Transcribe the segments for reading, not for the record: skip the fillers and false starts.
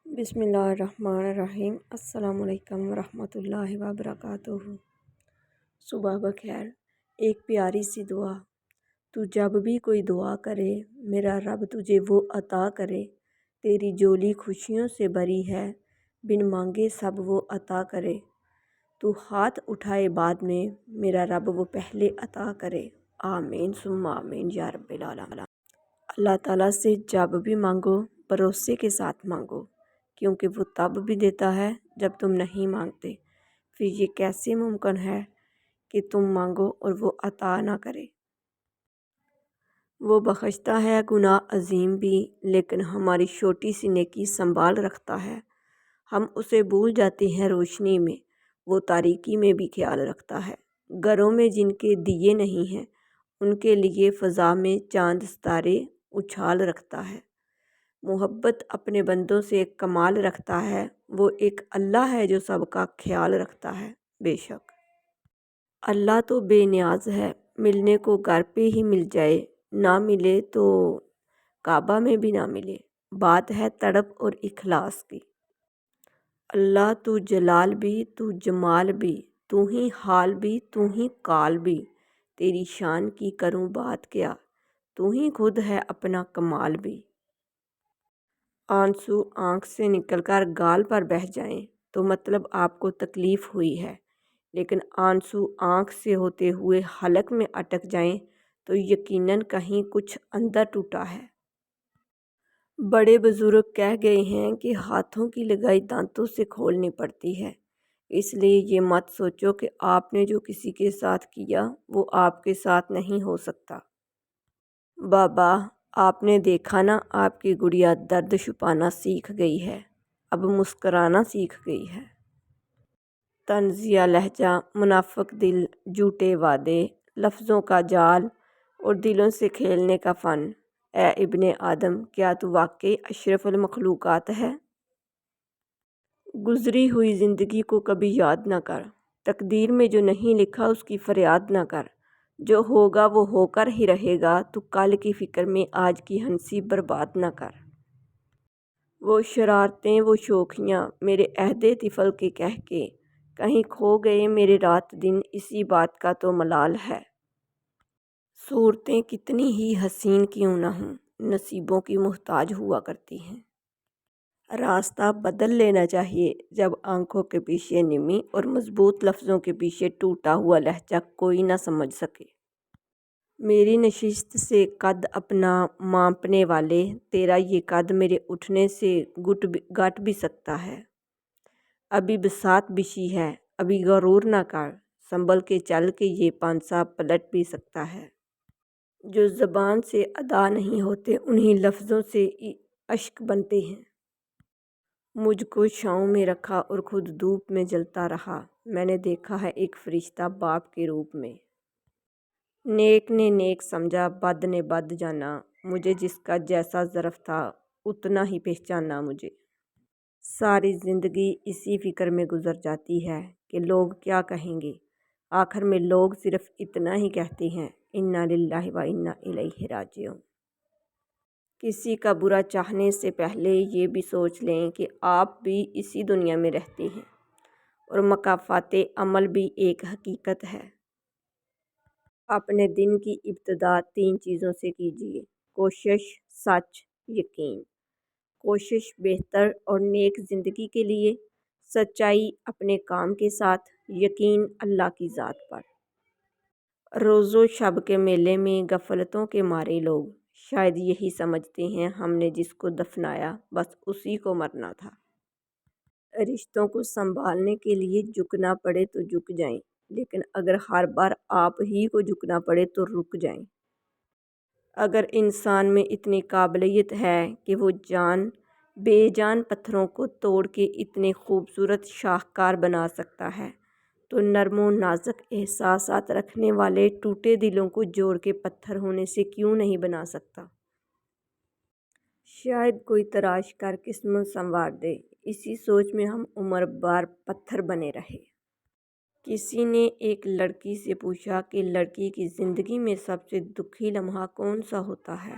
بسم اللہ الرحمن الرحیم۔ السلام علیکم ورحمۃ اللہ وبرکاتہ۔ صبح بخیر۔ ایک پیاری سی دعا۔ تو جب بھی کوئی دعا کرے میرا رب تجھے وہ عطا کرے، تیری جولی خوشیوں سے بھری ہے، بن مانگے سب وہ عطا کرے۔ تو ہاتھ اٹھائے بعد میں میرا رب وہ پہلے عطا کرے۔ آمین ثم آمین یا رب العالمین۔ اللہ تعالیٰ سے جب بھی مانگو بھروسے کے ساتھ مانگو، کیونکہ وہ تب بھی دیتا ہے جب تم نہیں مانگتے۔ پھر یہ کیسے ممکن ہے کہ تم مانگو اور وہ عطا نہ کرے؟ وہ بخشتا ہے گناہ عظیم بھی، لیکن ہماری چھوٹی سی نیکی سنبھال رکھتا ہے۔ ہم اسے بھول جاتے ہیں روشنی میں، وہ تاریکی میں بھی خیال رکھتا ہے۔ گھروں میں جن کے دیے نہیں ہیں ان کے لیے فضا میں چاند ستارے اچھال رکھتا ہے۔ محبت اپنے بندوں سے ایک کمال رکھتا ہے، وہ ایک اللہ ہے جو سب کا خیال رکھتا ہے۔ بے شک اللہ تو بے نیاز ہے، ملنے کو گھر پہ ہی مل جائے، نہ ملے تو کعبہ میں بھی نہ ملے، بات ہے تڑپ اور اخلاص کی۔ اللہ تو جلال بھی تو جمال بھی، تو ہی حال بھی تو ہی کال بھی، تیری شان کی کروں بات کیا، تو ہی خود ہے اپنا کمال بھی۔ آنسو آنکھ سے نکل کر گال پر بہہ جائیں تو مطلب آپ کو تکلیف ہوئی ہے، لیکن آنسو آنکھ سے ہوتے ہوئے حلق میں اٹک جائیں تو یقیناً کہیں کچھ اندر ٹوٹا ہے۔ بڑے بزرگ کہہ گئے ہیں کہ ہاتھوں کی لگائی دانتوں سے کھولنی پڑتی ہے، اس لیے یہ مت سوچو کہ آپ نے جو کسی کے ساتھ کیا وہ آپ کے ساتھ نہیں ہو سکتا۔ بابا آپ نے دیکھا نا، آپ کی گڑیا درد چھپانا سیکھ گئی ہے، اب مسکرانا سیکھ گئی ہے۔ طنزیہ لہجہ، منافق دل، جھوٹے وعدے، لفظوں کا جال اور دلوں سے کھیلنے کا فن۔ اے ابن آدم، کیا تو واقعی اشرف المخلوقات ہے؟ گزری ہوئی زندگی کو کبھی یاد نہ کر، تقدیر میں جو نہیں لکھا اس کی فریاد نہ کر، جو ہوگا وہ ہو کر ہی رہے گا، تو کل کی فکر میں آج کی ہنسی برباد نہ کر۔ وہ شرارتیں وہ شوخیاں میرے عہد طفل کے کہہ کے کہیں کھو گئے میرے رات دن، اسی بات کا تو ملال ہے۔ صورتیں کتنی ہی حسین کیوں نہ ہوں، نصیبوں کی محتاج ہوا کرتی ہیں۔ راستہ بدل لینا چاہیے جب آنکھوں کے پیچھے نمی اور مضبوط لفظوں کے پیچھے ٹوٹا ہوا لہجہ کوئی نہ سمجھ سکے۔ میری نشست سے قد اپنا مانپنے والے، تیرا یہ قد میرے اٹھنے سے گٹ بھی سکتا ہے۔ ابھی بساط بچھی ہے، ابھی غرور نہ کر، سنبھل کے چل کے یہ پانسا پلٹ بھی سکتا ہے۔ جو زبان سے ادا نہیں ہوتے انہی لفظوں سے اشک بنتے ہیں۔ مجھ کو چھاؤں میں رکھا اور خود دھوپ میں جلتا رہا، میں نے دیکھا ہے ایک فرشتہ باپ کے روپ میں۔ نیک نے نیک سمجھا، بد نے بد جانا، مجھے جس کا جیسا ظرف تھا اتنا ہی پہچانا مجھے۔ ساری زندگی اسی فکر میں گزر جاتی ہے کہ لوگ کیا کہیں گے، آخر میں لوگ صرف اتنا ہی کہتے ہیں، انا للہ و انا الیہ راجعون۔ کسی کا برا چاہنے سے پہلے یہ بھی سوچ لیں کہ آپ بھی اسی دنیا میں رہتے ہیں اور مکافات عمل بھی ایک حقیقت ہے۔ اپنے دن کی ابتدا 3 چیزوں سے کیجیے: کوشش، سچ، یقین۔ کوشش بہتر اور نیک زندگی کے لیے، سچائی اپنے کام کے ساتھ، یقین اللہ کی ذات پر۔ روز و شب کے میلے میں غفلتوں کے مارے لوگ شاید یہی سمجھتے ہیں ہم نے جس کو دفنایا بس اسی کو مرنا تھا۔ رشتوں کو سنبھالنے کے لیے جھکنا پڑے تو جھک جائیں، لیکن اگر ہر بار آپ ہی کو جھکنا پڑے تو رک جائیں۔ اگر انسان میں اتنی قابلیت ہے کہ وہ بے جان پتھروں کو توڑ کے اتنے خوبصورت شاہکار بنا سکتا ہے، تو نرم و نازک احساسات رکھنے والے ٹوٹے دلوں کو جوڑ کے پتھر ہونے سے کیوں نہیں بنا سکتا؟ شاید کوئی تراش کر قسمت سنوار دے، اسی سوچ میں ہم عمر بھر پتھر بنے رہے۔ کسی نے ایک لڑکی سے پوچھا کہ لڑکی کی زندگی میں سب سے دکھی لمحہ کون سا ہوتا ہے؟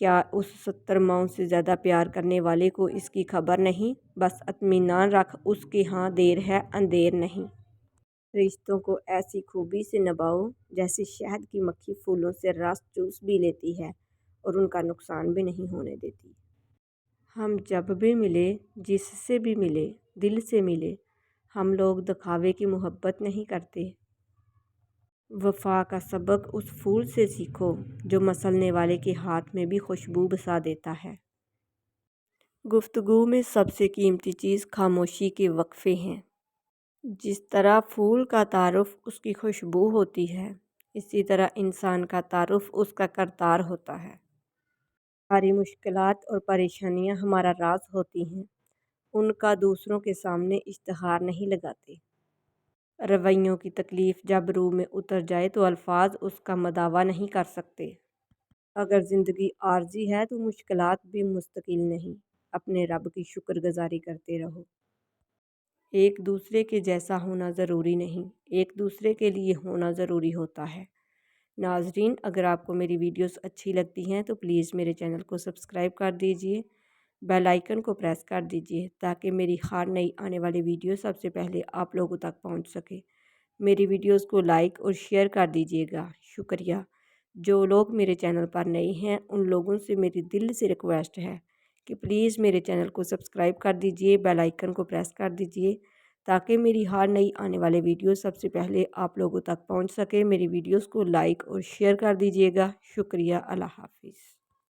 کیا اس 70 ماؤں سے زیادہ پیار کرنے والے کو اس کی خبر نہیں؟ بس اطمینان رکھ، اس کے ہاں دیر ہے اندیر نہیں۔ رشتوں کو ایسی خوبی سے نبھاؤ جیسے شہد کی مکھی پھولوں سے رس چوس بھی لیتی ہے اور ان کا نقصان بھی نہیں ہونے دیتی۔ ہم جب بھی ملے، جس سے بھی ملے، دل سے ملے، ہم لوگ دکھاوے کی محبت نہیں کرتے۔ وفا کا سبق اس پھول سے سیکھو جو مسلنے والے کے ہاتھ میں بھی خوشبو بسا دیتا ہے۔ گفتگو میں سب سے قیمتی چیز خاموشی کے وقفے ہیں۔ جس طرح پھول کا تعارف اس کی خوشبو ہوتی ہے، اسی طرح انسان کا تعارف اس کا کردار ہوتا ہے۔ ہماری مشکلات اور پریشانیاں ہمارا راز ہوتی ہیں، ان کا دوسروں کے سامنے اشتہار نہیں لگاتے۔ رویوں کی تکلیف جب روح میں اتر جائے تو الفاظ اس کا مداوا نہیں کر سکتے۔ اگر زندگی عارضی ہے تو مشکلات بھی مستقل نہیں۔ اپنے رب کی شکر گزاری کرتے رہو۔ ایک دوسرے کے جیسا ہونا ضروری نہیں، ایک دوسرے کے لیے ہونا ضروری ہوتا ہے۔ ناظرین، اگر آپ کو میری ویڈیوز اچھی لگتی ہیں تو پلیز میرے چینل کو سبسکرائب کر دیجئے، بیل آئیکن کو پریس کر دیجئے تاکہ میری ہر نئی آنے والی ویڈیو سب سے پہلے آپ لوگوں تک پہنچ سکے۔ میری ویڈیوز کو لائک اور شیئر کر دیجئے گا، شکریہ۔ جو لوگ میرے چینل پر نئے ہیں ان لوگوں سے میری دل سے ریکویسٹ ہے کہ پلیز میرے چینل کو سبسکرائب کر دیجئے، بیل آئیکن کو پریس کر دیجئے تاکہ میری ہر نئی آنے والے ویڈیو سب سے پہلے آپ لوگوں تک پہنچ سکے۔ میری ویڈیوز کو لائک اور شیئر کر دیجئے گا، شکریہ۔ اللہ حافظ۔